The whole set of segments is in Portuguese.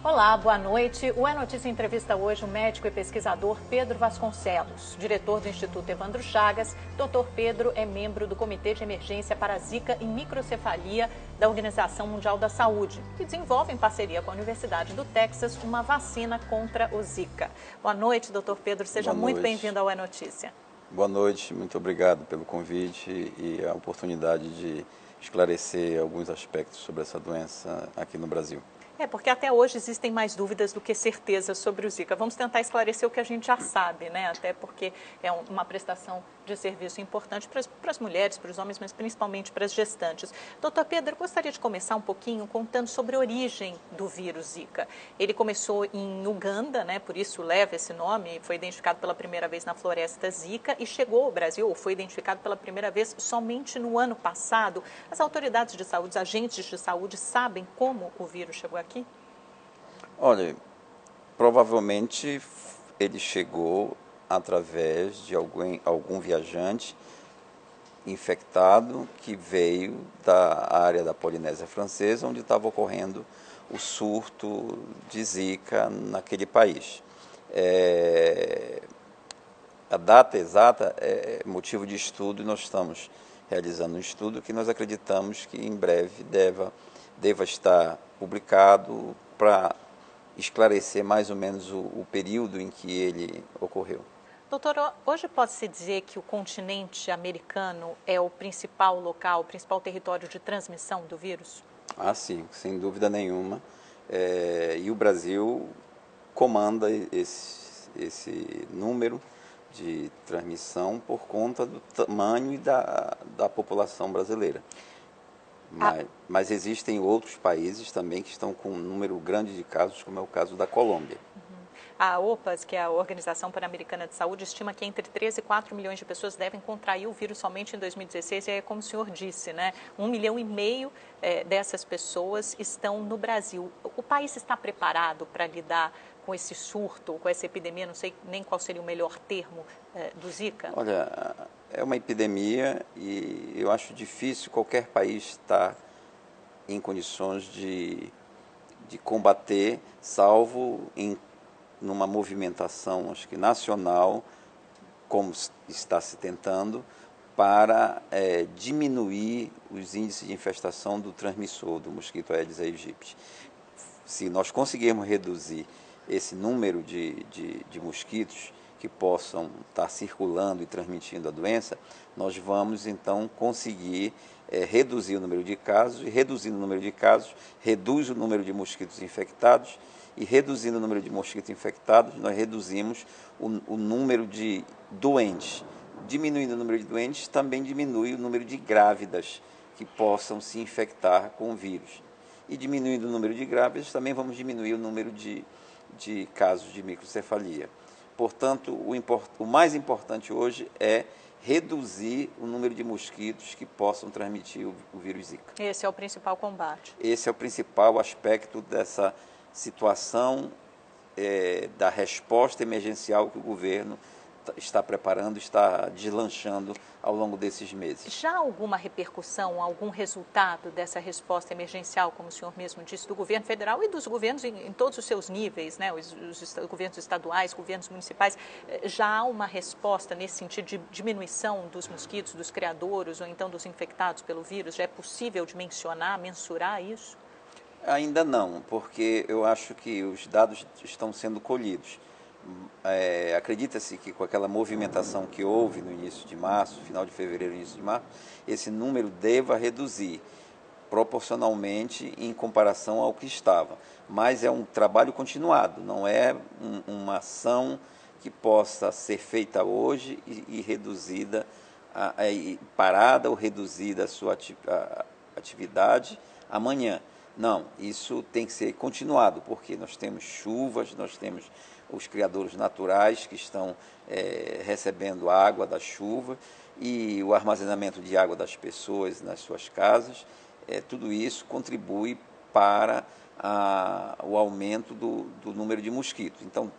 Olá, boa noite. O É Notícia entrevista hoje o médico e pesquisador Pedro Vasconcelos, diretor do Instituto Evandro Chagas. Dr. Pedro é membro do Comitê de Emergência para Zika e Microcefalia da Organização Mundial da Saúde, que desenvolve em parceria com a Universidade do Texas uma vacina contra o Zika. Boa noite, Dr. Pedro. Seja muito bem-vindo ao É Notícia. Boa noite, muito obrigado pelo convite e a oportunidade de esclarecer alguns aspectos sobre essa doença aqui no Brasil. Porque até hoje existem mais dúvidas do que certezas sobre o Zika. Vamos tentar esclarecer o que a gente já sabe, né? Até porque é uma prestação de serviço importante para as mulheres, para os homens, mas principalmente para as gestantes. Doutor Pedro, eu gostaria de começar um pouquinho contando sobre a origem do vírus Zika. Ele começou em Uganda, né? Por isso leva esse nome, foi identificado pela primeira vez na floresta Zika e chegou ao Brasil, ou foi identificado pela primeira vez somente no ano passado. As autoridades de saúde, os agentes de saúde sabem como o vírus chegou aqui? Olha, provavelmente ele chegou através de algum viajante infectado que veio da área da Polinésia Francesa, onde estava ocorrendo o surto de Zika naquele país. A data exata é motivo de estudo e nós estamos realizando um estudo que nós acreditamos que em breve deva estar publicado para esclarecer mais ou menos o período em que ele ocorreu. Doutor, hoje pode-se dizer que o continente americano é o principal local, o principal território de transmissão do vírus? Ah, sim, sem dúvida nenhuma. E o Brasil comanda esse número de transmissão por conta do tamanho e da população brasileira. Mas existem outros países também que estão com um número grande de casos, como é o caso da Colômbia. A OPAS, que é a Organização Pan-Americana de Saúde, estima que entre 3 e 4 milhões de pessoas devem contrair o vírus somente em 2016, e é como o senhor disse, né? 1,5 milhão dessas pessoas estão no Brasil. O país está preparado para lidar com esse surto, com essa epidemia, não sei nem qual seria o melhor termo, do Zika? Olha, é uma epidemia e eu acho difícil qualquer país estar em condições de combater, salvo numa movimentação, acho que nacional, como está se tentando, para diminuir os índices de infestação do transmissor, do mosquito Aedes aegypti. Se nós conseguirmos reduzir esse número de mosquitos que possam estar circulando e transmitindo a doença, nós vamos então conseguir reduzir o número de casos, e reduzindo o número de casos, reduz o número de mosquitos infectados, e reduzindo o número de mosquitos infectados, nós reduzimos o número de doentes. Diminuindo o número de doentes, também diminui o número de grávidas que possam se infectar com o vírus. E diminuindo o número de grávidas, também vamos diminuir o número de casos de microcefalia. Portanto, o mais importante hoje é reduzir o número de mosquitos que possam transmitir o vírus Zika. Esse é o principal combate. Esse é o principal aspecto dessa situação da resposta emergencial que o governo está preparando, está deslanchando ao longo desses meses. Já há alguma repercussão, algum resultado dessa resposta emergencial, como o senhor mesmo disse, do governo federal e dos governos em todos os seus níveis, né? Os governos estaduais, governos municipais? Já há uma resposta nesse sentido de diminuição dos mosquitos, dos criadouros ou então dos infectados pelo vírus? Já é possível dimensionar, mensurar isso? Ainda não, porque eu acho que os dados estão sendo colhidos. Acredita-se que com aquela movimentação que houve no início de março, final de fevereiro, início de março, esse número deva reduzir proporcionalmente em comparação ao que estava. Mas é um trabalho continuado, não é uma ação que possa ser feita hoje e reduzida, parada ou reduzida a sua atividade amanhã. Não, isso tem que ser continuado, porque nós temos chuvas, nós temos os criadouros naturais que estão recebendo água da chuva e o armazenamento de água das pessoas nas suas casas. Tudo isso contribui para o aumento do número de mosquitos. Então,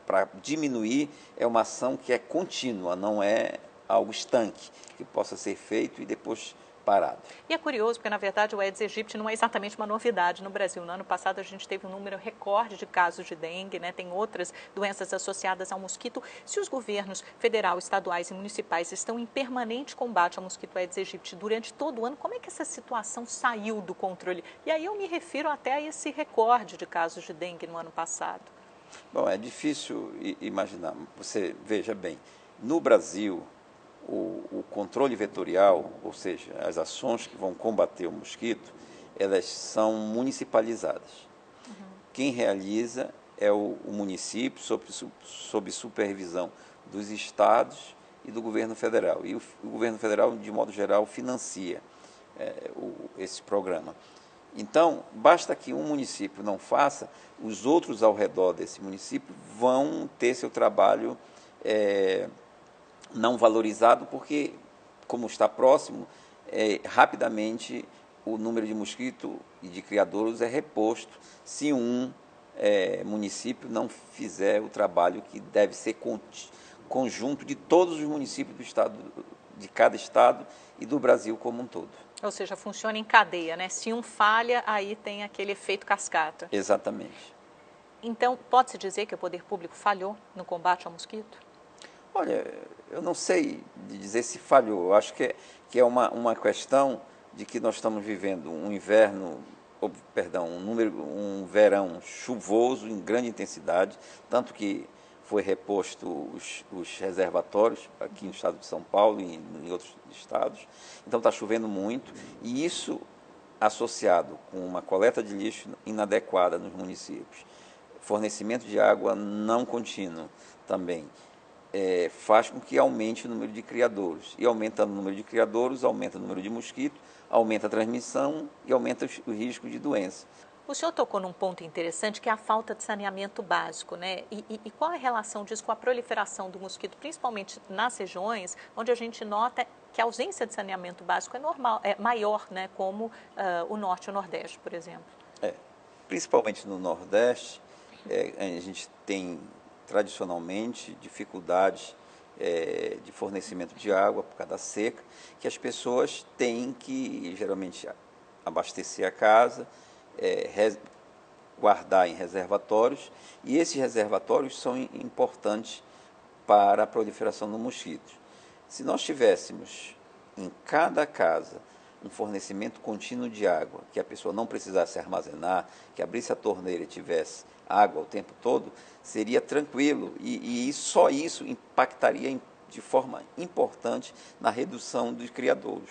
para diminuir, é uma ação que é contínua, não é algo estanque, que possa ser feito e depois parado. E é curioso, porque, na verdade, o Aedes aegypti não é exatamente uma novidade no Brasil. No ano passado, a gente teve um número recorde de casos de dengue, né? Tem outras doenças associadas ao mosquito. Se os governos federal, estaduais e municipais estão em permanente combate ao mosquito Aedes aegypti durante todo o ano, como é que essa situação saiu do controle? E aí eu me refiro até a esse recorde de casos de dengue no ano passado. Bom, é difícil imaginar. Você veja bem, no Brasil, o controle vetorial, ou seja, as ações que vão combater o mosquito, elas são municipalizadas. Quem realiza é o município, sob supervisão dos estados e do governo federal. E o governo federal, de modo geral, financia esse programa. Então, basta que um município não faça, os outros ao redor desse município vão ter seu trabalho não valorizado, porque, como está próximo, rapidamente o número de mosquito e de criadouros é reposto se um município não fizer o trabalho que deve ser conjunto de todos os municípios do estado, de cada estado e do Brasil como um todo. Ou seja, funciona em cadeia, né? Se um falha, aí tem aquele efeito cascata. Exatamente. Então, pode-se dizer que o poder público falhou no combate ao mosquito? Olha, eu não sei de dizer se falhou. Eu acho que é uma questão de que nós estamos vivendo um inverno, um verão chuvoso em grande intensidade, tanto que foi reposto os reservatórios aqui no estado de São Paulo e em outros estados. Então está chovendo muito e isso associado com uma coleta de lixo inadequada nos municípios, fornecimento de água não contínuo também, faz com que aumente o número de criadouros. E aumentando o número de criadouros, aumenta o número de mosquitos, aumenta a transmissão e aumenta o risco de doença. O senhor tocou num ponto interessante que é a falta de saneamento básico, né? E qual é a relação disso com a proliferação do mosquito, principalmente nas regiões onde a gente nota que a ausência de saneamento básico é maior, né? Como o Norte e o Nordeste, por exemplo. Principalmente no Nordeste, a gente tem tradicionalmente dificuldades de fornecimento de água por causa da seca, que as pessoas têm que geralmente abastecer a casa, guardar em reservatórios, e esses reservatórios são importantes para a proliferação do mosquito. Se nós tivéssemos em cada casa um fornecimento contínuo de água, que a pessoa não precisasse armazenar, que abrisse a torneira e tivesse água o tempo todo, seria tranquilo e só isso impactaria de forma importante na redução dos criadouros.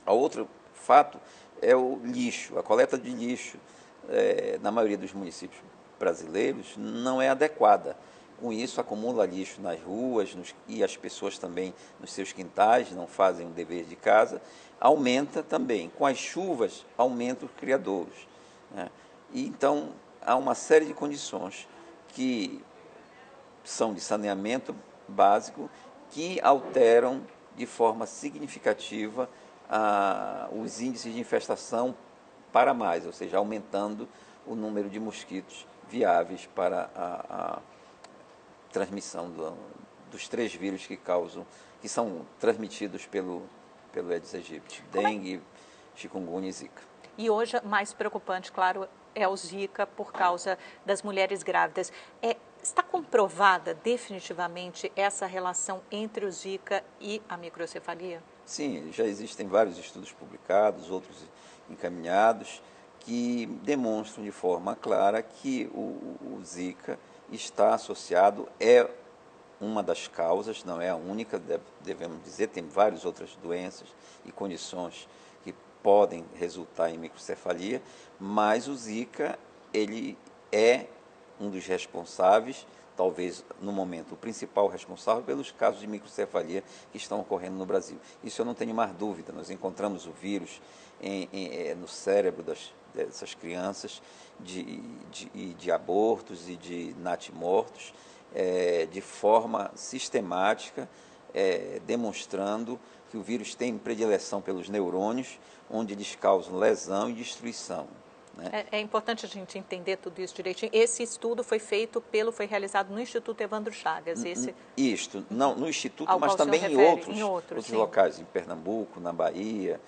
O outro fato é o lixo, a coleta de lixo, na maioria dos municípios brasileiros, não é adequada. Com isso, acumula lixo nas ruas e as pessoas também nos seus quintais não fazem o dever de casa. Aumenta também. Com as chuvas, aumenta os criadouros, né? E, então, há uma série de condições que são de saneamento básico que alteram de forma significativa os índices de infestação para mais, ou seja, aumentando o número de mosquitos viáveis para a transmissão dos 3 vírus que são transmitidos pelo Aedes aegypti, dengue, chikungunya e zika. E hoje, mais preocupante, claro, é o zika por causa das mulheres grávidas. Está comprovada definitivamente essa relação entre o zika e a microcefalia? Sim, já existem vários estudos publicados, outros encaminhados, que demonstram de forma clara que o zika está associado, é uma das causas, não é a única, devemos dizer, tem várias outras doenças e condições que podem resultar em microcefalia, mas o zika, ele é um dos responsáveis, talvez no momento o principal responsável pelos casos de microcefalia que estão ocorrendo no Brasil. Isso eu não tenho mais dúvida, nós encontramos o vírus no cérebro dessas crianças de abortos e de natimortos, de forma sistemática, demonstrando que o vírus tem predileção pelos neurônios, onde eles causam lesão e destruição. né? É importante a gente entender tudo isso direitinho. Esse estudo foi realizado no Instituto Evandro Chagas. Isto, não no Instituto, ao mas qual o senhor também refere, em outros sim. locais, em Pernambuco, na Bahia,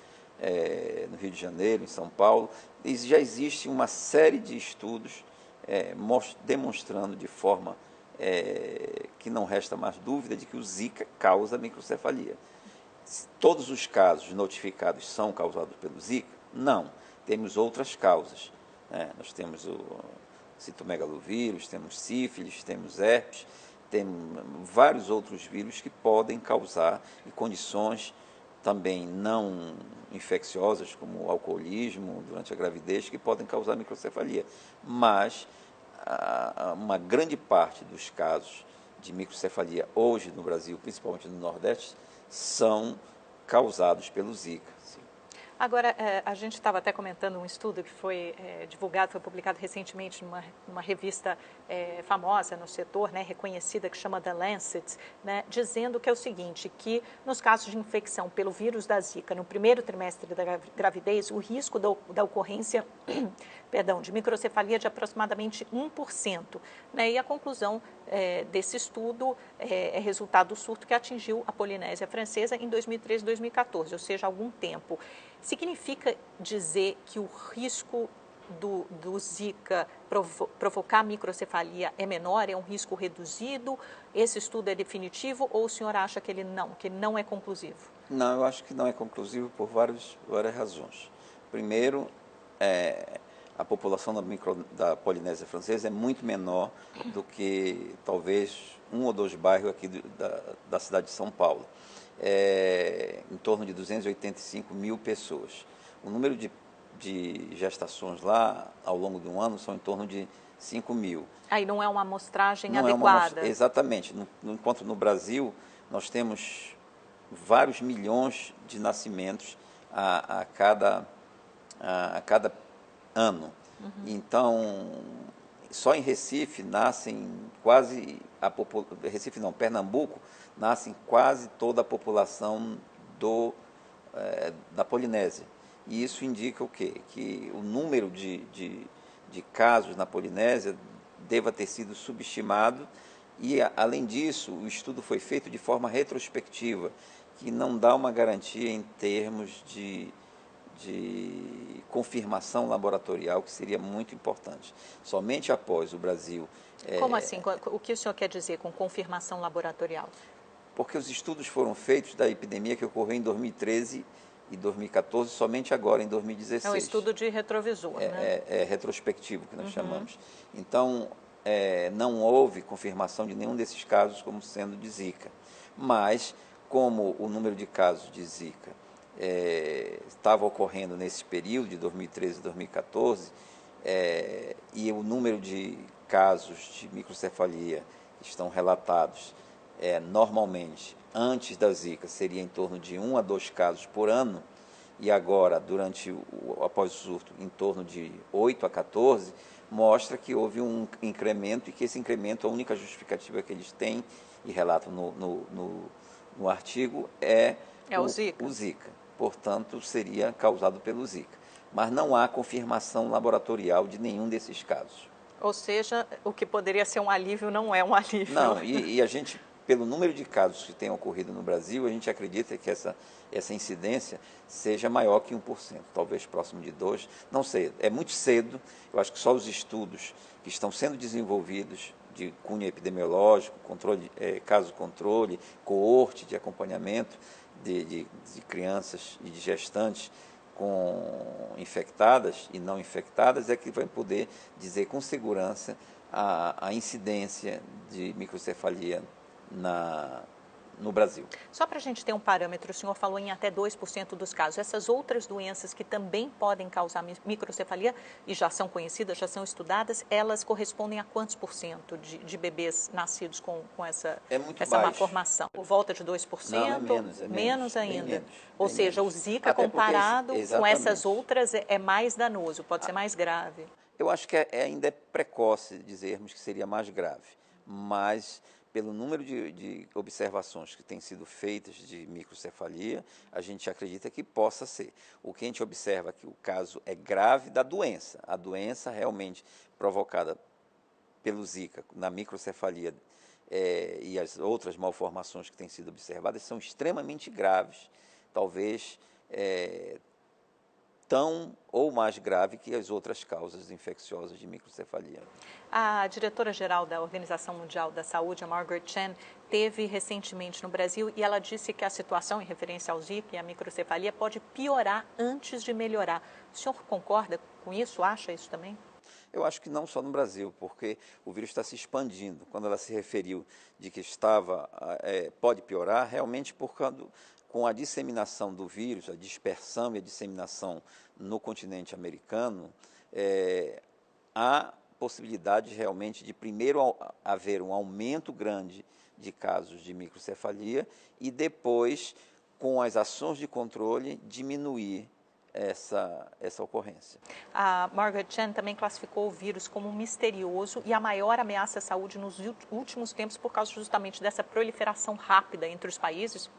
no Rio de Janeiro, em São Paulo. E já existe uma série de estudos demonstrando de forma que não resta mais dúvida de que o Zika causa microcefalia. Todos os casos notificados são causados pelo Zika? Não. Temos outras causas, né? Nós temos o citomegalovírus, temos sífilis, temos herpes, temos vários outros vírus que podem causar, e condições também não infecciosas, como o alcoolismo durante a gravidez, que podem causar microcefalia. Mas uma grande parte dos casos de microcefalia hoje no Brasil, principalmente no Nordeste, são causados pelo Zika. Agora, a gente estava até comentando um estudo que foi divulgado, foi publicado recentemente numa revista famosa no setor, né, reconhecida, que chama The Lancet, né, dizendo que é o seguinte, que nos casos de infecção pelo vírus da Zika, no primeiro trimestre da gravidez, o risco da ocorrência de microcefalia é de aproximadamente 1%. Né, e a conclusão desse estudo é resultado do surto que atingiu a Polinésia Francesa em 2013 e 2014, ou seja, há algum tempo. Significa dizer que o risco do Zika provocar microcefalia é menor, é um risco reduzido? Esse estudo é definitivo ou o senhor acha que ele não é conclusivo? Não, eu acho que não é conclusivo por várias razões. Primeiro, a população da Polinésia Francesa é muito menor do que talvez um ou dois bairros aqui da cidade de São Paulo. Em torno de 285 mil pessoas. O número de gestações lá, ao longo de um ano, são em torno de 5 mil. Aí não é uma amostragem não adequada. Exatamente. Enquanto no Brasil, nós temos vários milhões de nascimentos a cada ano. Uhum. Então, só em Recife nascem Pernambuco, nascem quase toda a população da Polinésia. E isso indica o quê? Que o número de casos na Polinésia deva ter sido subestimado e, além disso, o estudo foi feito de forma retrospectiva, que não dá uma garantia em termos de confirmação laboratorial, que seria muito importante. Somente após o Brasil... Como assim? O que o senhor quer dizer com confirmação laboratorial? Porque os estudos foram feitos da epidemia que ocorreu em 2013 e 2014, somente agora, em 2016. É um estudo de retrovisor, né? É retrospectivo, que nós chamamos. Então, não houve confirmação de nenhum desses casos como sendo de Zika. Mas, como o número de casos de Zika estava ocorrendo nesse período de 2013 e 2014, e o número de casos de microcefalia que estão relatados normalmente, antes da Zika, seria em torno de 1 a 2 casos por ano, e agora, após o surto, em torno de 8 a 14, mostra que houve um incremento e que esse incremento, a única justificativa que eles têm, e relatam no artigo, é o Zika. O Zika. Portanto, seria causado pelo Zika. Mas não há confirmação laboratorial de nenhum desses casos. Ou seja, o que poderia ser um alívio não é um alívio. Não, e a gente, pelo número de casos que têm ocorrido no Brasil, a gente acredita que essa incidência seja maior que 1%, talvez próximo de 2%, não sei, é muito cedo. Eu acho que só os estudos que estão sendo desenvolvidos de cunho epidemiológico, caso-controle, coorte de acompanhamento de crianças e de gestantes infectadas e não infectadas, é que vai poder dizer com segurança a incidência de microcefalia no Brasil. Só para a gente ter um parâmetro, o senhor falou em até 2% dos casos. Essas outras doenças que também podem causar microcefalia e já são conhecidas, já são estudadas, elas correspondem a quantos por cento de bebês nascidos com essa malformação? Por volta de 2%? Não, é menos. Menos ainda. Menos, ou seja, menos. O Zika comparado com essas outras é mais danoso, pode ser mais grave. Eu acho que ainda é precoce dizermos que seria mais grave, mas pelo número de observações que têm sido feitas de microcefalia, a gente acredita que possa ser. O que a gente observa é que o caso é grave da doença. A doença realmente provocada pelo Zika, na microcefalia, e as outras malformações que têm sido observadas são extremamente graves, talvez tão ou mais grave que as outras causas infecciosas de microcefalia. A diretora-geral da Organização Mundial da Saúde, a Margaret Chan, teve recentemente no Brasil e ela disse que a situação em referência ao Zika e à microcefalia pode piorar antes de melhorar. O senhor concorda com isso? Acha isso também? Eu acho que não só no Brasil, porque o vírus está se expandindo. Quando ela se referiu de que pode piorar, realmente com a disseminação do vírus, a dispersão e a disseminação no continente americano, há possibilidade realmente de primeiro haver um aumento grande de casos de microcefalia e depois, com as ações de controle, diminuir essa ocorrência. A Margaret Chan também classificou o vírus como misterioso e a maior ameaça à saúde nos últimos tempos por causa justamente dessa proliferação rápida entre os países,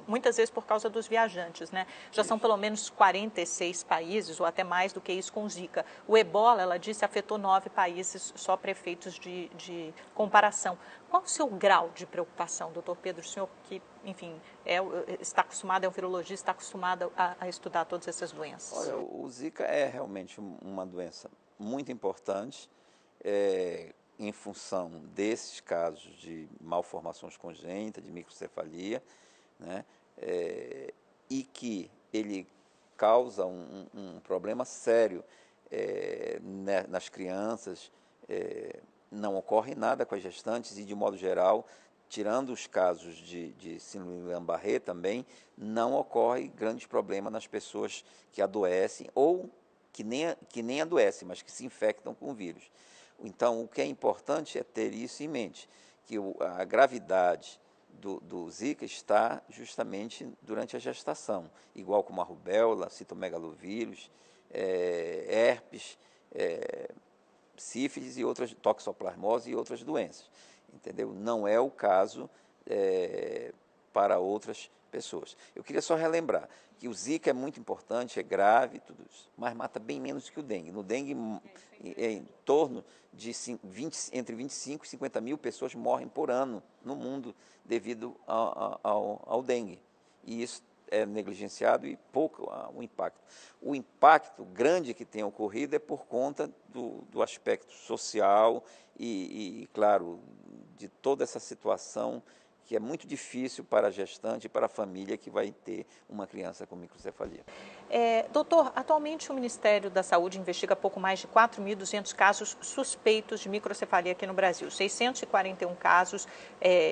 muitas vezes por causa dos viajantes, né? Já são pelo menos 46 países ou até mais do que isso com Zika. O Ebola, ela disse, afetou 9 países, só para efeitos de comparação. Qual o seu grau de preocupação, doutor Pedro? O senhor que, enfim, está acostumado, é um virologista, está acostumado a estudar todas essas doenças. Olha, o Zika é realmente uma doença muito importante, em função desses casos de malformações congênitas, de microcefalia, né, e que ele causa um problema sério nas crianças. Não ocorre nada com as gestantes e, de modo geral, tirando os casos de síndrome de Guillain-Barré também, não ocorre grande problema nas pessoas que adoecem ou que nem adoecem, mas que se infectam com o vírus. Então, o que é importante é ter isso em mente, que a gravidade do Zika está justamente durante a gestação, igual como a rubéola, citomegalovírus, herpes, sífilis e outras, toxoplasmose e outras doenças, entendeu? Não é o caso para outras pessoas. Eu queria só relembrar que o Zika é muito importante, é grave, tudo isso, mas mata bem menos que o dengue. No dengue, em torno de entre 25 e 50 mil pessoas morrem por ano no mundo devido ao dengue. E isso é negligenciado e pouco o impacto. O impacto grande que tem ocorrido é por conta do aspecto social e, claro, de toda essa situação que é muito difícil para a gestante e para a família que vai ter uma criança com microcefalia. Doutor, atualmente o Ministério da Saúde investiga pouco mais de 4.200 casos suspeitos de microcefalia aqui no Brasil, 641 casos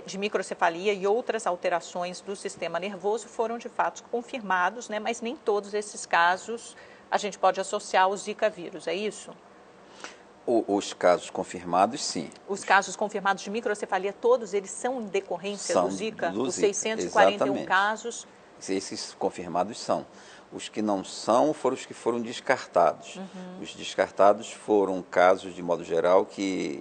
de microcefalia e outras alterações do sistema nervoso foram de fato confirmados, né? Mas nem todos esses casos a gente pode associar ao Zika vírus, é isso? Os casos confirmados, sim. Os casos confirmados de microcefalia, todos eles são em decorrência do Zika? Os 641 exatamente. Casos? Esses confirmados são. Os que não são foram os que foram descartados. Uhum. Os descartados foram casos, de modo geral, que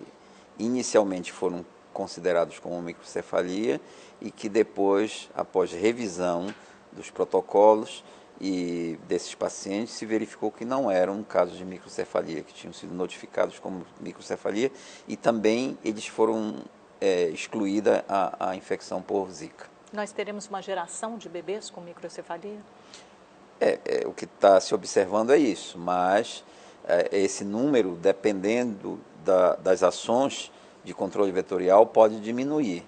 inicialmente foram considerados como microcefalia e que depois, após revisão dos protocolos e desses pacientes, se verificou que não eram casos de microcefalia, que tinham sido notificados como microcefalia e também eles foram excluída a infecção por Zika. Nós teremos uma geração de bebês com microcefalia? O que está se observando é isso, mas esse número, dependendo das ações de controle vetorial, pode diminuir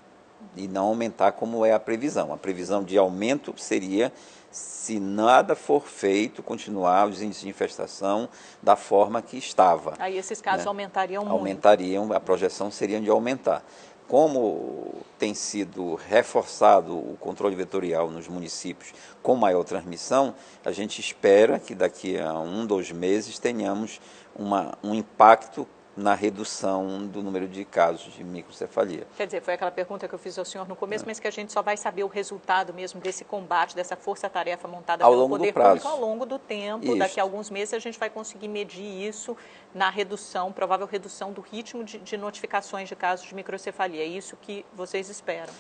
e não aumentar como é a previsão. A previsão de aumento seria, se nada for feito, continuar os índices de infestação da forma que estava. Aí esses casos, né, aumentariam muito. Aumentariam, a projeção seria de aumentar. Como tem sido reforçado o controle vetorial nos municípios com maior transmissão, a gente espera que daqui a 1, 2 meses tenhamos um impacto na redução do número de casos de microcefalia. Quer dizer, foi aquela pergunta que eu fiz ao senhor no começo, mas que a gente só vai saber o resultado mesmo desse combate, dessa força-tarefa montada Ao pelo longo do poder prazo. público ao longo do tempo. Isso. Daqui a alguns meses a gente vai conseguir medir isso na redução, provável redução do ritmo de notificações de casos de microcefalia. É isso que vocês esperam?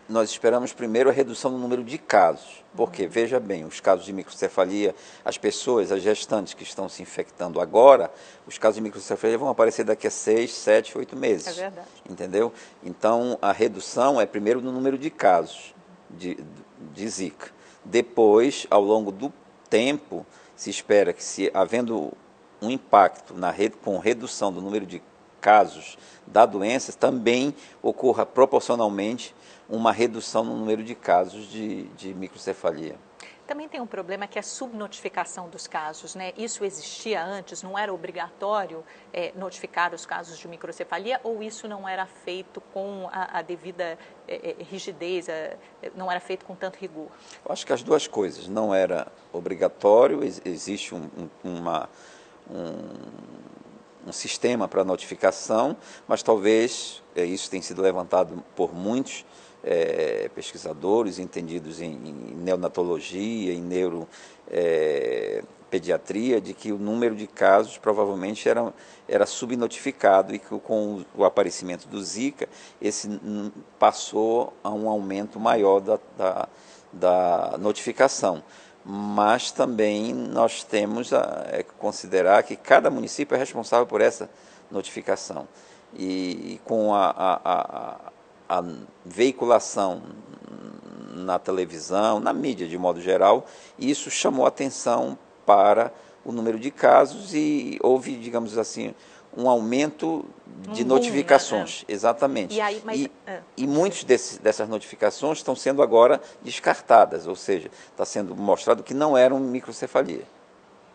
Nós esperamos primeiro a redução do número de casos, porque, veja bem, os casos de microcefalia, as pessoas, as gestantes que estão se infectando agora, os casos de microcefalia vão aparecer daqui a 6, 7, 8 meses. É verdade. Entendeu? Então, a redução é primeiro no número de casos de Zika. Depois, ao longo do tempo, se espera que, se havendo um impacto com redução do número de casos da doença, também ocorra proporcionalmente uma redução no número de casos de microcefalia. Também tem um problema que é a subnotificação dos casos, né? Isso existia antes, não era obrigatório notificar os casos de microcefalia, ou isso não era feito com a devida rigidez, não era feito com tanto rigor? Eu acho que as duas coisas, não era obrigatório, existe um sistema para notificação, mas talvez, isso tem sido levantado por muitos pesquisadores entendidos em neonatologia, em neuropediatria, de que o número de casos provavelmente era subnotificado e que com o aparecimento do Zika, esse passou a um aumento maior da notificação. Mas também nós temos que considerar que cada município é responsável por essa notificação. E com a veiculação na televisão, na mídia de modo geral, isso chamou atenção para o número de casos e houve, digamos assim, um aumento de notificações. Né? Exatamente. E muitas dessas notificações estão sendo agora descartadas, ou seja, está sendo mostrado que não eram microcefalia,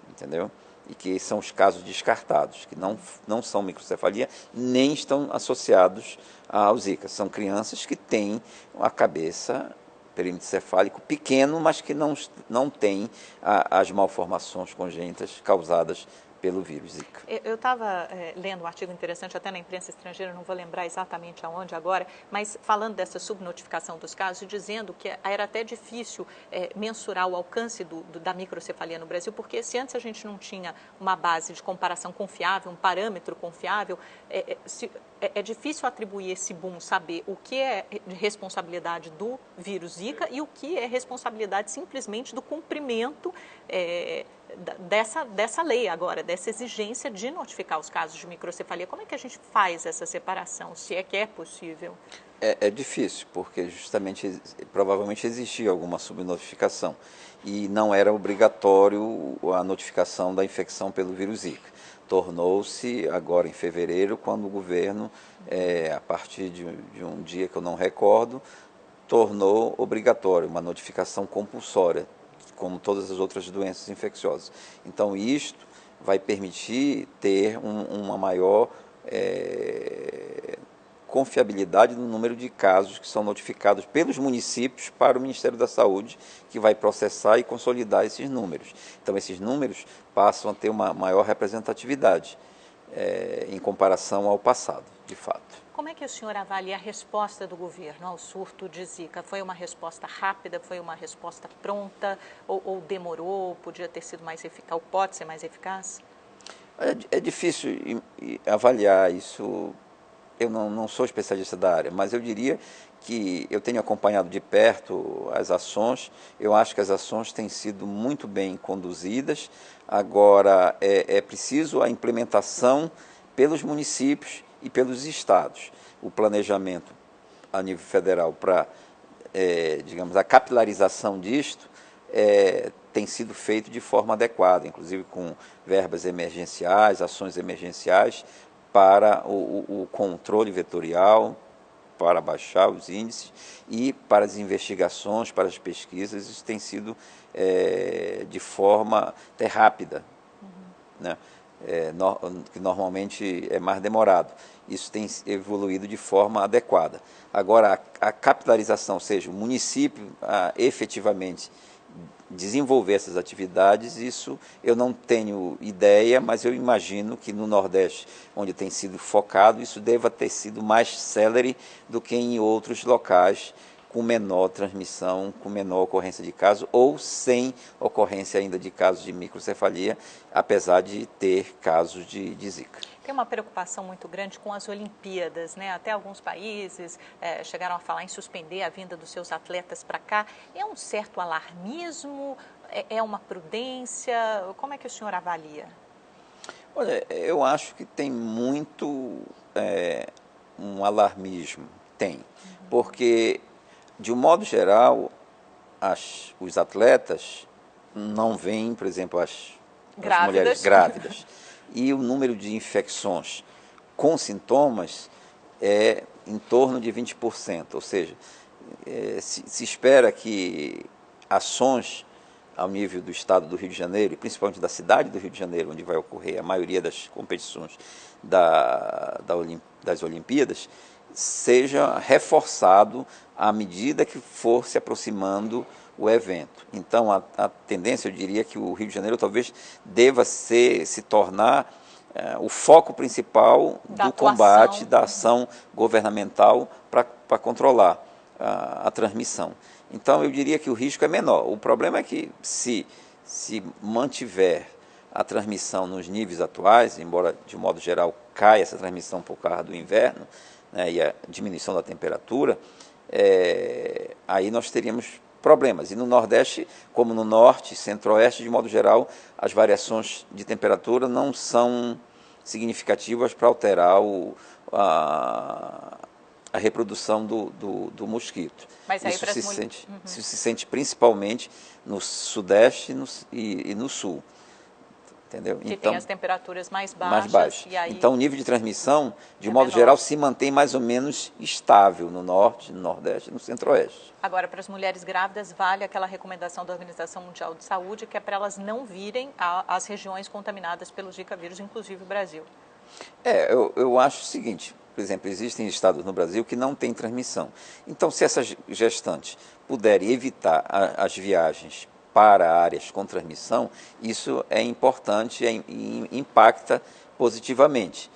entendeu? E que são os casos descartados, que não são microcefalia, nem estão associados ao Zika. São crianças que têm a cabeça perímetro cefálico pequeno, mas que não têm as malformações congênitas causadas pelo vírus Zika. Eu estava lendo um artigo interessante até na imprensa estrangeira, não vou lembrar exatamente aonde agora, mas falando dessa subnotificação dos casos, dizendo que era até difícil mensurar o alcance da microcefalia no Brasil, porque se antes a gente não tinha uma base de comparação confiável, um parâmetro confiável, é difícil atribuir esse boom, saber o que é de responsabilidade do vírus Zika e o que é responsabilidade simplesmente do cumprimento dessa lei agora, dessa exigência de notificar os casos de microcefalia. Como é que a gente faz essa separação, se é que é possível? É difícil, porque justamente, provavelmente existia alguma subnotificação e não era obrigatório a notificação da infecção pelo vírus Zika. Tornou-se agora em fevereiro, quando o governo, a partir de um dia que eu não recordo, tornou obrigatório uma notificação compulsória, como todas as outras doenças infecciosas. Então, isto vai permitir ter uma maior confiabilidade no número de casos que são notificados pelos municípios para o Ministério da Saúde, que vai processar e consolidar esses números. Então, esses números passam a ter uma maior representatividade em comparação ao passado, de fato. Como é que o senhor avalia a resposta do governo ao surto de Zika? Foi uma resposta rápida, foi uma resposta pronta ou demorou, podia ter sido mais eficaz, ou pode ser mais eficaz? É difícil avaliar isso. Eu não sou especialista da área, mas eu diria que eu tenho acompanhado de perto as ações. Eu acho que as ações têm sido muito bem conduzidas. Agora, é preciso a implementação pelos municípios e pelos estados. O planejamento a nível federal para, digamos, a capilarização disto tem sido feito de forma adequada, inclusive com verbas emergenciais, ações emergenciais para o controle vetorial, para baixar os índices e para as investigações, para as pesquisas. Isso tem sido de forma até rápida, né? Que normalmente é mais demorado. Isso tem evoluído de forma adequada. Agora, a capilarização, ou seja, o município efetivamente desenvolver essas atividades, isso eu não tenho ideia, mas eu imagino que no Nordeste, onde tem sido focado, isso deva ter sido mais célere do que em outros locais com menor transmissão, com menor ocorrência de casos, ou sem ocorrência ainda de casos de microcefalia, apesar de ter casos de Zika. Tem uma preocupação muito grande com as Olimpíadas, né? Até alguns países chegaram a falar em suspender a vinda dos seus atletas para cá. É um certo alarmismo? É uma prudência? Como é que o senhor avalia? Olha, eu acho que tem muito um alarmismo, tem, porque, de um modo geral, os atletas não veem, por exemplo, as mulheres grávidas. E o número de infecções com sintomas é em torno de 20%, ou seja, se espera que ações ao nível do estado do Rio de Janeiro, e principalmente da cidade do Rio de Janeiro, onde vai ocorrer a maioria das competições das Olimpíadas, seja reforçado à medida que for se aproximando o evento. Então, a tendência, eu diria que o Rio de Janeiro talvez deva se tornar o foco principal do combate, da ação governamental para controlar a transmissão. Então, eu diria que o risco é menor. O problema é que, se mantiver a transmissão nos níveis atuais, embora de modo geral caia essa transmissão por causa do inverno, né, e a diminuição da temperatura, aí nós teríamos problemas. E no Nordeste, como no Norte e Centro-Oeste, de modo geral, as variações de temperatura não são significativas para alterar a reprodução do mosquito. Mas aí isso se sente principalmente no Sudeste e no Sul. Entendeu? Que tem as temperaturas mais baixas. E aí então, o nível de transmissão, de modo geral, se mantém mais ou menos estável no Norte, no Nordeste e no Centro-Oeste. Agora, para as mulheres grávidas, vale aquela recomendação da Organização Mundial de Saúde, que é para elas não virem às regiões contaminadas pelo Zika vírus, inclusive o Brasil. Eu acho o seguinte, por exemplo, existem estados no Brasil que não têm transmissão. Então, se essas gestantes puderem evitar as viagens para áreas com transmissão, isso é importante e impacta positivamente.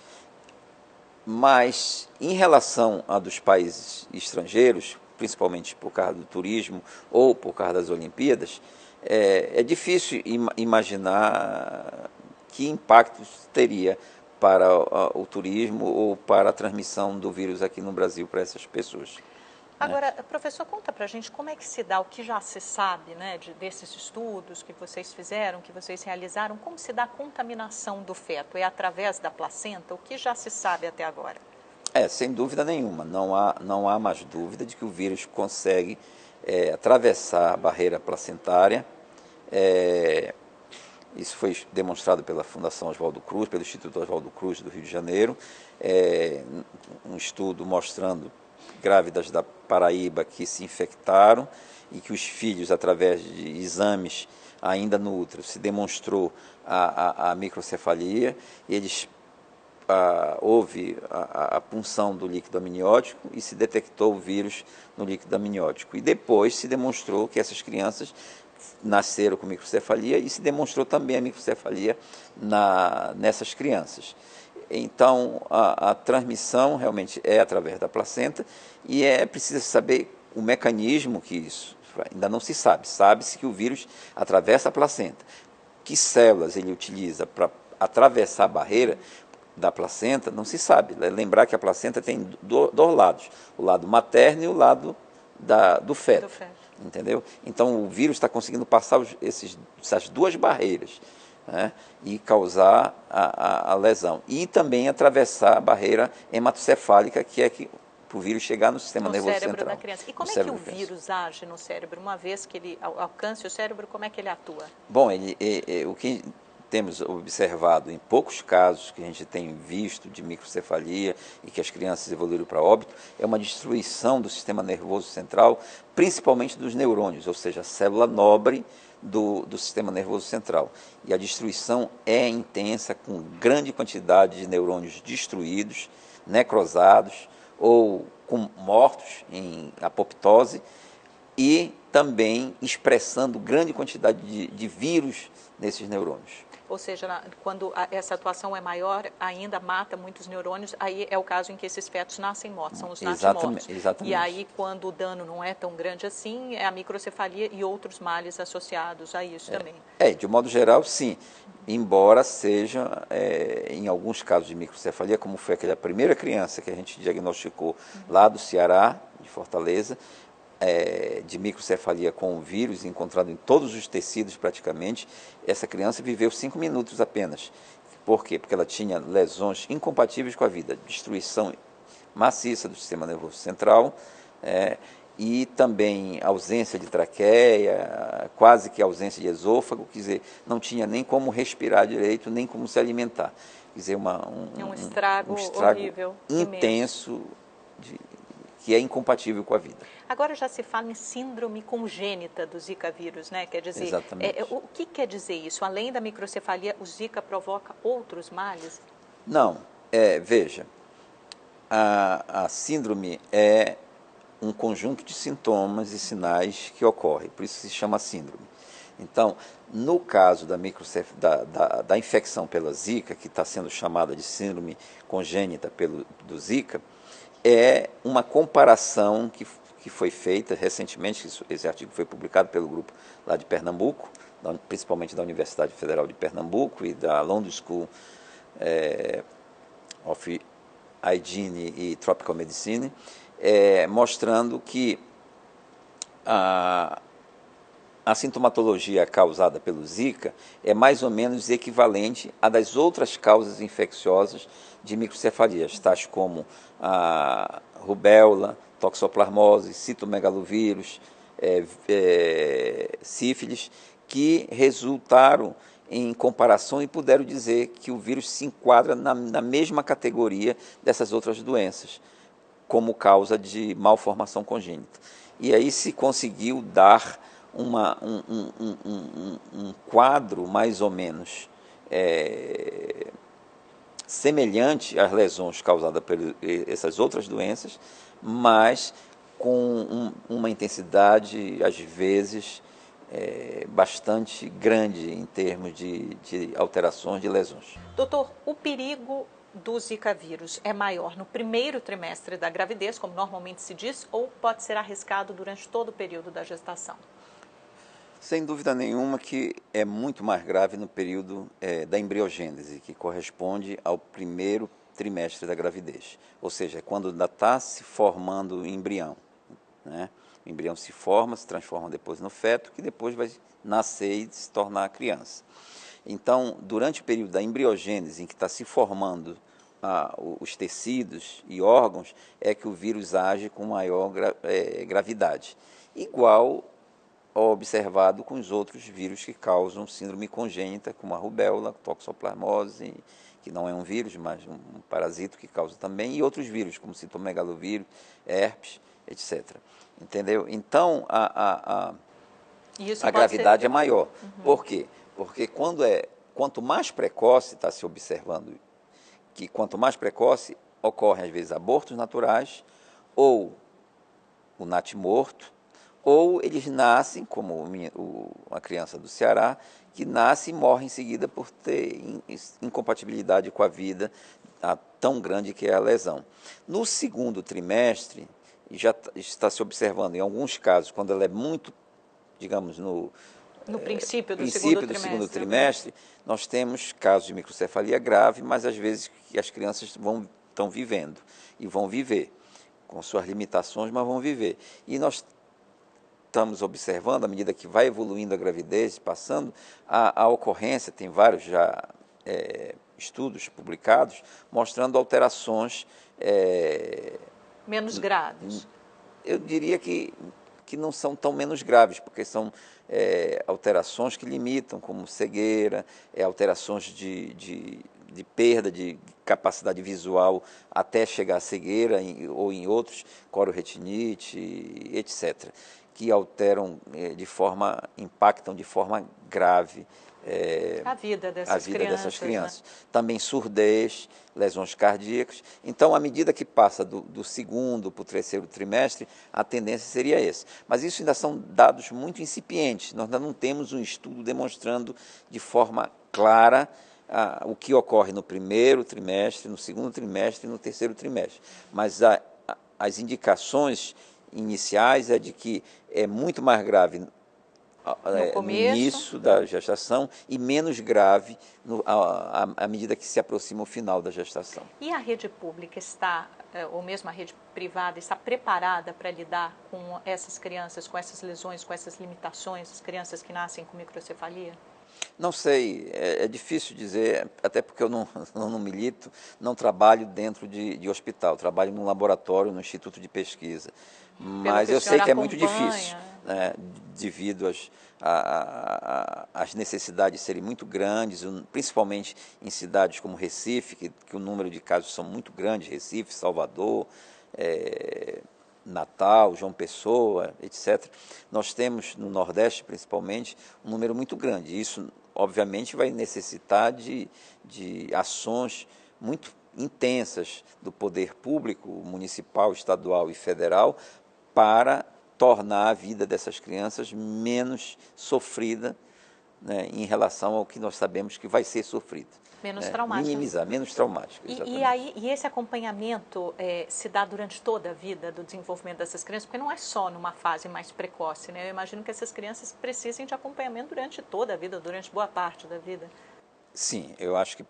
Mas, em relação a dos países estrangeiros, principalmente por causa do turismo ou por causa das Olimpíadas, é difícil imaginar que impactos teria para o turismo ou para a transmissão do vírus aqui no Brasil para essas pessoas. Agora, professor, conta para a gente como é que se dá, o que já se sabe, né, desses estudos que vocês fizeram, que vocês realizaram, como se dá a contaminação do feto? É através da placenta? O que já se sabe até agora? Sem dúvida nenhuma, não há mais dúvida de que o vírus consegue atravessar a barreira placentária. Isso foi demonstrado pela Fundação Oswaldo Cruz, pelo Instituto Oswaldo Cruz do Rio de Janeiro, um estudo mostrando grávidas da Paraíba que se infectaram e que os filhos, através de exames ainda no útero, se demonstrou a microcefalia. Houve a punção do líquido amniótico e se detectou o vírus no líquido amniótico. E depois se demonstrou que essas crianças nasceram com microcefalia e se demonstrou também a microcefalia nessas crianças. Então, a transmissão realmente é através da placenta e é preciso saber o mecanismo que isso ainda não se sabe. Sabe-se que o vírus atravessa a placenta. Que células ele utiliza para atravessar a barreira da placenta, não se sabe. Lembrar que a placenta tem dois lados, o lado materno e o lado do feto. Entendeu? Então, o vírus está conseguindo passar essas duas barreiras, né, e causar a lesão. E também atravessar a barreira hematocefálica, que é para o vírus chegar no sistema nervoso central. No cérebro da criança. E como é que o vírus age no cérebro? Uma vez que ele alcance o cérebro, como é que ele atua? Bom, o que temos observado em poucos casos que a gente tem visto de microcefalia e que as crianças evoluíram para óbito, é uma destruição do sistema nervoso central, principalmente dos neurônios, ou seja, a célula nobre do sistema nervoso central. E a destruição é intensa, com grande quantidade de neurônios destruídos, necrosados ou mortos em apoptose, e também expressando grande quantidade de vírus nesses neurônios. Ou seja, quando essa atuação é maior, ainda mata muitos neurônios, aí é o caso em que esses fetos nascem mortos, são os natimortos. Exatamente. E aí, quando o dano não é tão grande assim, é a microcefalia e outros males associados a isso também. De um modo geral, sim. Embora seja, em alguns casos de microcefalia, como foi aquela primeira criança que a gente diagnosticou lá do Ceará, de Fortaleza, de microcefalia com o vírus encontrado em todos os tecidos praticamente, essa criança viveu 5 minutos apenas. Por quê? Porque ela tinha lesões incompatíveis com a vida, destruição maciça do sistema nervoso central, e também ausência de traqueia, quase que ausência de esôfago, quer dizer, não tinha nem como respirar direito, nem como se alimentar. Quer dizer, um estrago horrível, intenso, que é incompatível com a vida. Agora já se fala em síndrome congênita do Zika vírus, né? Quer dizer, o que quer dizer isso? Além da microcefalia, o Zika provoca outros males? Não, veja, a síndrome é um conjunto de sintomas e sinais que ocorre, por isso se chama síndrome. Então, no caso da infecção pela Zika, que está sendo chamada de síndrome congênita do Zika, é uma comparação que foi feita recentemente, esse artigo foi publicado pelo grupo lá de Pernambuco, principalmente da Universidade Federal de Pernambuco e da London School of Hygiene e Tropical Medicine, mostrando que a sintomatologia causada pelo Zika é mais ou menos equivalente à das outras causas infecciosas de microcefalias, tais como a rubéola, toxoplasmose, citomegalovírus, sífilis, que resultaram em comparação e puderam dizer que o vírus se enquadra na mesma categoria dessas outras doenças, como causa de malformação congênita. E aí se conseguiu dar um quadro mais ou menos semelhante às lesões causadas por essas outras doenças, mas com uma intensidade, às vezes, bastante grande em termos de alterações de lesões. Doutor, o perigo do Zika vírus é maior no primeiro trimestre da gravidez, como normalmente se diz, ou pode ser arriscado durante todo o período da gestação? Sem dúvida nenhuma que é muito mais grave no período da embriogênese, que corresponde ao primeiro trimestre da gravidez. Ou seja, quando ainda está se formando o embrião. Né? O embrião se forma, se transforma depois no feto, que depois vai nascer e se tornar criança. Então, durante o período da embriogênese, em que está se formando os tecidos e órgãos, é que o vírus age com maior gravidade. Igual observado com os outros vírus que causam síndrome congênita, como a rubéola, toxoplasmose, que não é um vírus, mas um parasito que causa também, e outros vírus, como citomegalovírus, herpes, etc. Entendeu? Então, a gravidade é maior. Uhum. Por quê? Porque quanto mais precoce está se observando, que quanto mais precoce ocorrem, às vezes, abortos naturais, ou o natimorto, ou eles nascem, como a criança do Ceará, que nasce e morre em seguida por ter incompatibilidade com a vida tão grande que é a lesão. No segundo trimestre, já está se observando, em alguns casos, quando ela é muito, digamos, no princípio do segundo trimestre, nós temos casos de microcefalia grave, mas às vezes que as crianças estão vivendo e vão viver, com suas limitações, mas vão viver. E nós estamos observando, à medida que vai evoluindo a gravidez, passando, a ocorrência, tem vários já estudos publicados, mostrando alterações menos graves. Eu diria que não são tão menos graves, porque são alterações que limitam, como cegueira, alterações de perda de capacidade visual até chegar à cegueira, ou em outros, cororetinite, etc., que alteram impactam de forma grave a vida dessas crianças. Né? Também surdez, lesões cardíacas. Então, à medida que passa do segundo para o terceiro trimestre, a tendência seria essa. Mas isso ainda são dados muito incipientes. Nós ainda não temos um estudo demonstrando de forma clara o que ocorre no primeiro trimestre, no segundo trimestre e no terceiro trimestre. Mas as indicações iniciais é de que é muito mais grave no início da gestação e menos grave à medida que se aproxima o final da gestação. E a rede pública está, ou mesmo a rede privada, está preparada para lidar com essas crianças, com essas lesões, com essas limitações, as crianças que nascem com microcefalia? Não sei, é difícil dizer, até porque eu não milito, não trabalho dentro de hospital, trabalho num laboratório, no Instituto de Pesquisa. Mas eu sei que é muito difícil, né, devido às necessidades serem muito grandes, principalmente em cidades como Recife, que o número de casos são muito grandes, Recife, Salvador, Natal, João Pessoa, etc. Nós temos, no Nordeste principalmente, um número muito grande. Isso, obviamente, vai necessitar de ações muito intensas do poder público, municipal, estadual e federal, para tornar a vida dessas crianças menos sofrida, né, em relação ao que nós sabemos que vai ser sofrido. Menos traumático. Minimizar, menos traumático. E esse acompanhamento se dá durante toda a vida do desenvolvimento dessas crianças, porque não é só numa fase mais precoce, né? Eu imagino que essas crianças precisem de acompanhamento durante toda a vida, durante boa parte da vida. Sim, eu acho que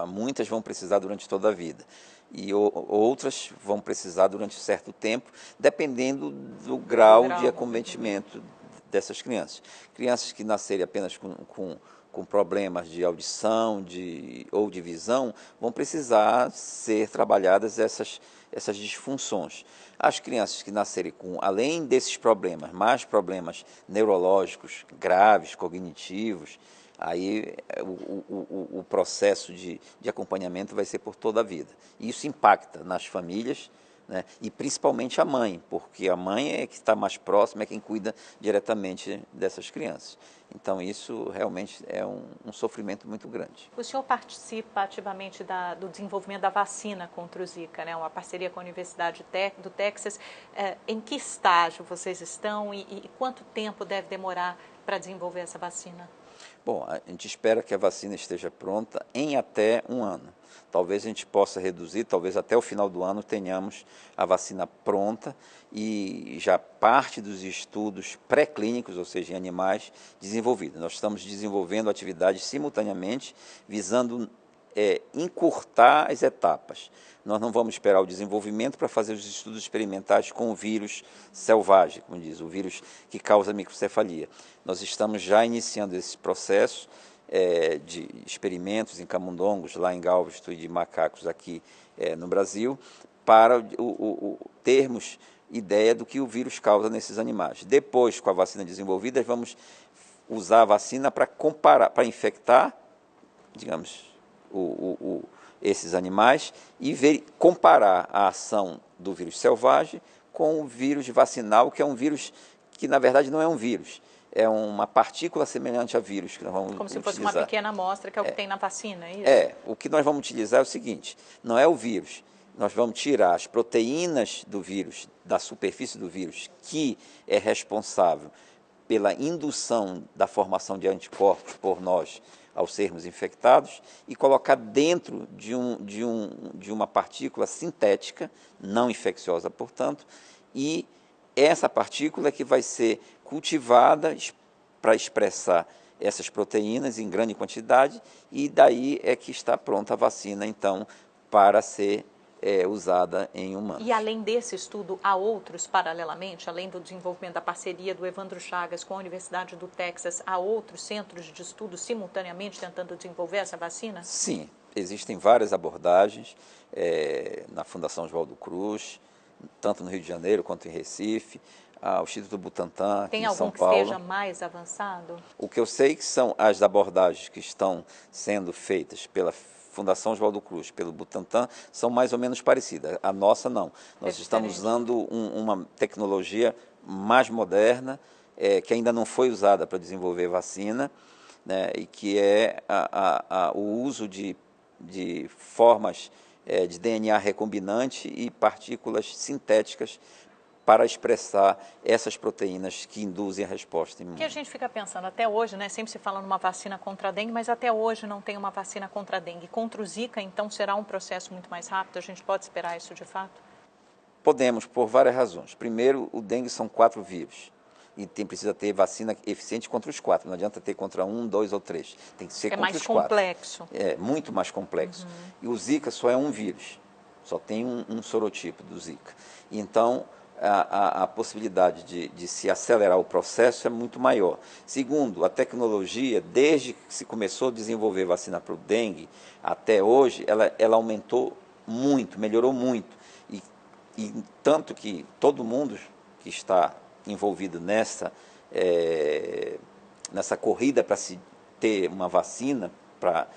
muitas vão precisar durante toda a vida e outras vão precisar durante certo tempo, dependendo do grau de acometimento dessas crianças. Crianças que nascerem apenas com problemas de audição ou de visão, vão precisar ser trabalhadas essas disfunções. As crianças que nascerem além desses problemas, mais problemas neurológicos graves, cognitivos, aí o processo de acompanhamento vai ser por toda a vida. E isso impacta nas famílias, né, e principalmente a mãe, porque a mãe é que está mais próxima, é quem cuida diretamente dessas crianças. Então, isso realmente é um sofrimento muito grande. O senhor participa ativamente do desenvolvimento da vacina contra o Zika, né? Uma parceria com a Universidade do Texas. Em que estágio vocês estão e quanto tempo deve demorar para desenvolver essa vacina? Bom, a gente espera que a vacina esteja pronta em até um ano. Talvez a gente possa reduzir, talvez até o final do ano tenhamos a vacina pronta e já parte dos estudos pré-clínicos, ou seja, em animais, desenvolvidos. Nós estamos desenvolvendo atividades simultaneamente, visando encurtar as etapas. Nós não vamos esperar o desenvolvimento para fazer os estudos experimentais com o vírus selvagem, como diz, o vírus que causa microcefalia. Nós estamos já iniciando esse processo de experimentos em camundongos, lá em Galveston, e de macacos aqui no Brasil, para termos ideia do que o vírus causa nesses animais. Depois, com a vacina desenvolvida, vamos usar a vacina para comparar, para infectar, digamos, esses animais e comparar a ação do vírus selvagem com o vírus vacinal, que é um vírus que, na verdade, não é um vírus, é uma partícula semelhante a vírus que nós vamos utilizar. Como se fosse uma pequena amostra, que é o que tem na vacina, é isso? O que nós vamos utilizar é o seguinte, não é o vírus, nós vamos tirar as proteínas do vírus, da superfície do vírus, que é responsável pela indução da formação de anticorpos por nós ao sermos infectados, e colocar dentro de uma partícula sintética, não infecciosa, portanto, e essa partícula é que vai ser cultivada para expressar essas proteínas em grande quantidade, e daí é que está pronta a vacina, então, para ser usada em humanos. E além desse estudo, há outros paralelamente, além do desenvolvimento da parceria do Evandro Chagas com a Universidade do Texas, há outros centros de estudo simultaneamente tentando desenvolver essa vacina? Sim, existem várias abordagens na Fundação Oswaldo Cruz, tanto no Rio de Janeiro quanto em Recife, o Instituto Butantan, aqui em São Paulo. Tem algum que esteja mais avançado? O que eu sei que são as abordagens que estão sendo feitas pela Fundação Oswaldo Cruz, pelo Butantan, são mais ou menos parecidas. A nossa não. Nós estamos usando uma tecnologia mais moderna, que ainda não foi usada para desenvolver vacina, né, e que é o uso de formas de DNA recombinante e partículas sintéticas para expressar essas proteínas que induzem a resposta imune. Que a gente fica pensando, até hoje, né, sempre se fala numa vacina contra a dengue, mas até hoje não tem uma vacina contra a dengue. Contra o Zika, então, será um processo muito mais rápido? A gente pode esperar isso de fato? Podemos, por várias razões. Primeiro, o dengue são 4 vírus. E precisa ter vacina eficiente contra os 4. Não adianta ter contra 1, 2 ou 3. Tem que ser contra os 4. É mais complexo. É, muito mais complexo. E o Zika só é um vírus. Só tem um sorotipo do Zika. Então, a possibilidade de se acelerar o processo é muito maior. Segundo, a tecnologia, desde que se começou a desenvolver vacina para o dengue até hoje, ela aumentou muito, melhorou muito. E tanto que todo mundo que está envolvido nessa corrida para se ter uma vacina para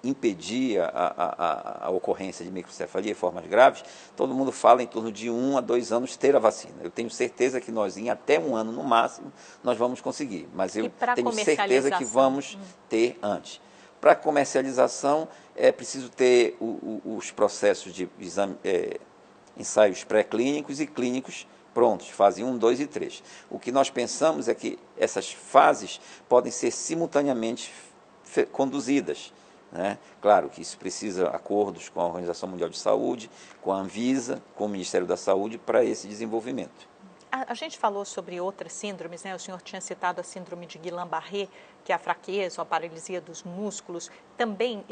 impedir a ocorrência de microcefalia e formas graves, todo mundo fala em torno de 1 a 2 anos ter a vacina. Eu tenho certeza que nós, em até 1 ano no máximo, nós vamos conseguir. Mas eu tenho certeza que vamos ter antes. Para comercialização, é preciso ter os processos de exame, ensaios pré-clínicos e clínicos prontos, fase 1, 2 e 3. O que nós pensamos é que essas fases podem ser simultaneamente conduzidas, né? Claro que isso precisa de acordos com a Organização Mundial de Saúde, com a Anvisa, com o Ministério da Saúde para esse desenvolvimento. A gente falou sobre outras síndromes, né? O senhor tinha citado a síndrome de Guillain-Barré, que é a fraqueza ou a paralisia dos músculos. Também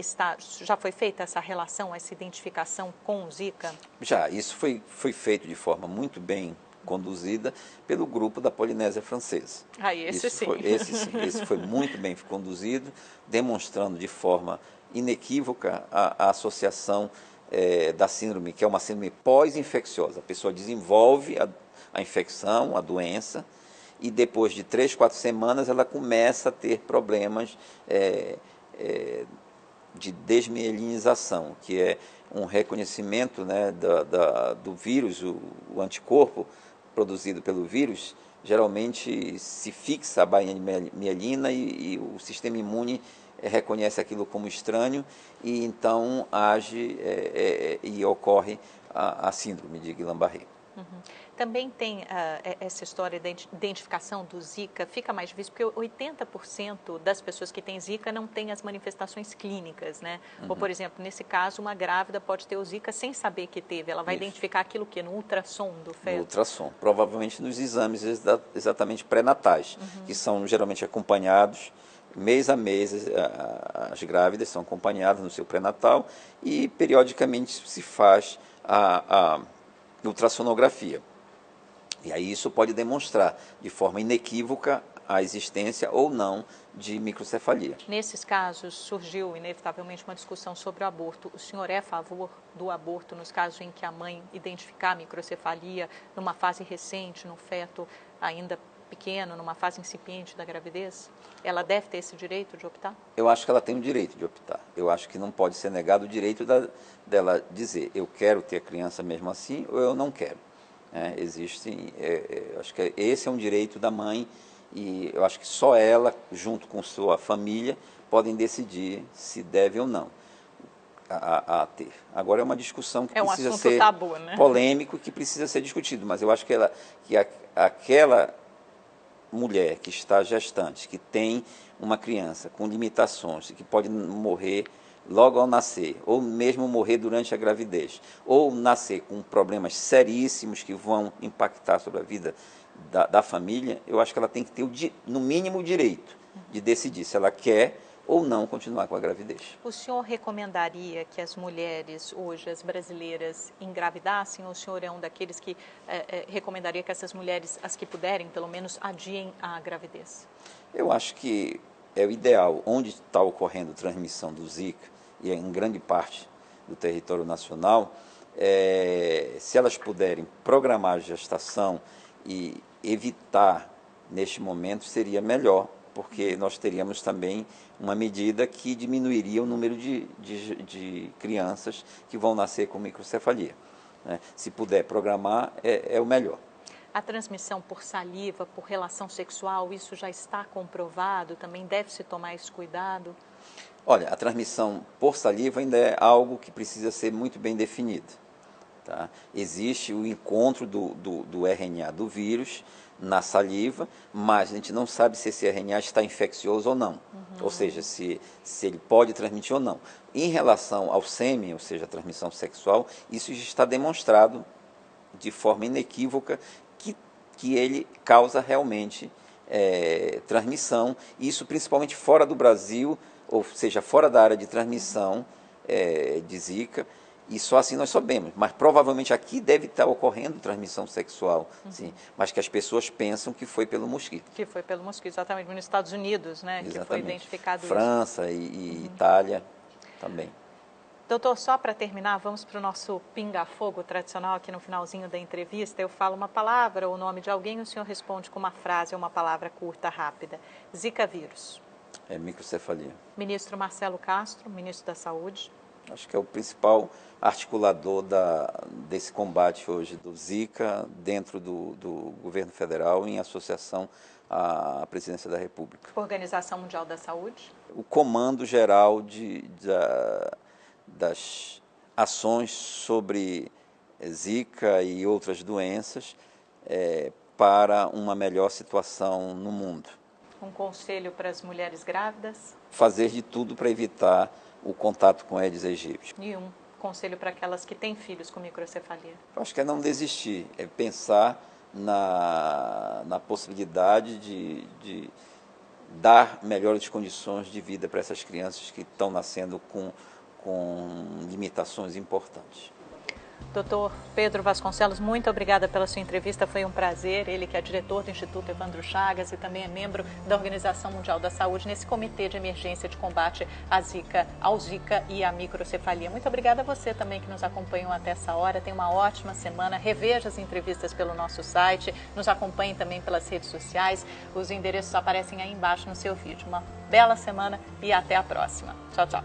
já foi feita essa relação, essa identificação com o Zika? Já, isso foi feito de forma muito bem conduzida pelo grupo da Polinésia Francesa. Esse foi muito bem conduzido, demonstrando de forma inequívoca a associação da síndrome, que é uma síndrome pós-infecciosa. A pessoa desenvolve a infecção, a doença, e depois de 3, 4 semanas ela começa a ter problemas de desmielinização, que é um reconhecimento, né, do vírus, o anticorpo produzido pelo vírus, geralmente se fixa a bainha de mielina e o sistema imune reconhece aquilo como estranho e então age e ocorre a síndrome de Guillain-Barré. Uhum. Também tem essa história da identificação do Zika, fica mais difícil, porque 80% das pessoas que têm Zika não têm as manifestações clínicas, né? Ou, por exemplo, nesse caso, uma grávida pode ter o Zika sem saber que teve, ela vai identificar aquilo que no ultrassom do feto? No ultrassom, provavelmente nos exames exatamente pré-natais, que são geralmente acompanhados, mês a mês, as grávidas são acompanhadas no seu pré-natal e periodicamente se faz a ultrassonografia. E aí isso pode demonstrar de forma inequívoca a existência ou não de microcefalia. Nesses casos, surgiu inevitavelmente uma discussão sobre o aborto. O senhor é a favor do aborto nos casos em que a mãe identificar a microcefalia numa fase recente, no feto ainda pequeno, numa fase incipiente da gravidez? Ela deve ter esse direito de optar? Eu acho que ela tem o direito de optar. Eu acho que não pode ser negado o direito dela dizer eu quero ter a criança mesmo assim ou eu não quero. Acho que esse é um direito da mãe e eu acho que só ela, junto com sua família, podem decidir se deve ou não a ter. Agora é uma discussão que precisa ser tabu, né? Polêmico, que precisa ser discutido, mas eu acho que aquela mulher que está gestante, que tem uma criança com limitações, que pode morrer logo ao nascer, ou mesmo morrer durante a gravidez, ou nascer com problemas seríssimos que vão impactar sobre a vida da família, eu acho que ela tem que ter, no mínimo, o direito de decidir se ela quer ou não continuar com a gravidez. O senhor recomendaria que as mulheres, hoje, as brasileiras, engravidassem, ou o senhor é um daqueles que recomendaria que essas mulheres, as que puderem, pelo menos, adiem a gravidez? Eu acho que é o ideal. Onde está ocorrendo transmissão do Zika, e em grande parte do território nacional, se elas puderem programar a gestação e evitar, neste momento, seria melhor, porque nós teríamos também uma medida que diminuiria o número de crianças que vão nascer com microcefalia, né? Se puder programar, é o melhor. A transmissão por saliva, por relação sexual, isso já está comprovado? Também deve-se tomar esse cuidado? Olha, a transmissão por saliva ainda é algo que precisa ser muito bem definido. Tá? Existe o encontro do RNA do vírus na saliva, mas a gente não sabe se esse RNA está infeccioso ou não. Ou seja, se ele pode transmitir ou não. Em relação ao sêmen, ou seja, a transmissão sexual, isso já está demonstrado de forma inequívoca que ele causa realmente transmissão, isso principalmente fora do Brasil, ou seja, fora da área de transmissão de Zika, e só assim nós sabemos, mas provavelmente aqui deve estar ocorrendo transmissão sexual, sim, mas que as pessoas pensam que foi pelo mosquito. Que foi pelo mosquito, exatamente, nos Estados Unidos, né? Exatamente. Que foi identificado França isso. e Itália também. Doutor, só para terminar, vamos para o nosso pinga-fogo tradicional aqui no finalzinho da entrevista. Eu falo uma palavra ou o nome de alguém, o senhor responde com uma frase ou uma palavra curta, rápida. Zika vírus. Microcefalia. Ministro Marcelo Castro, ministro da Saúde. Acho que é o principal articulador desse combate hoje do Zika dentro do governo federal em associação à presidência da República. Organização Mundial da Saúde. O comando geral das ações sobre Zika e outras doenças para uma melhor situação no mundo. Um conselho para as mulheres grávidas? Fazer de tudo para evitar o contato com Aedes aegypti. E um conselho para aquelas que têm filhos com microcefalia? Eu acho que é não desistir, é pensar na possibilidade de dar melhores condições de vida para essas crianças que estão nascendo com limitações importantes. Doutor Pedro Vasconcelos, muito obrigada pela sua entrevista, foi um prazer. Ele que é diretor do Instituto Evandro Chagas e também é membro da Organização Mundial da Saúde nesse comitê de emergência de combate ao Zika e à microcefalia. Muito obrigada a você também que nos acompanhou até essa hora. Tenha uma ótima semana. Reveja as entrevistas pelo nosso site, nos acompanhe também pelas redes sociais. Os endereços aparecem aí embaixo no seu vídeo. Uma bela semana e até a próxima. Tchau, tchau.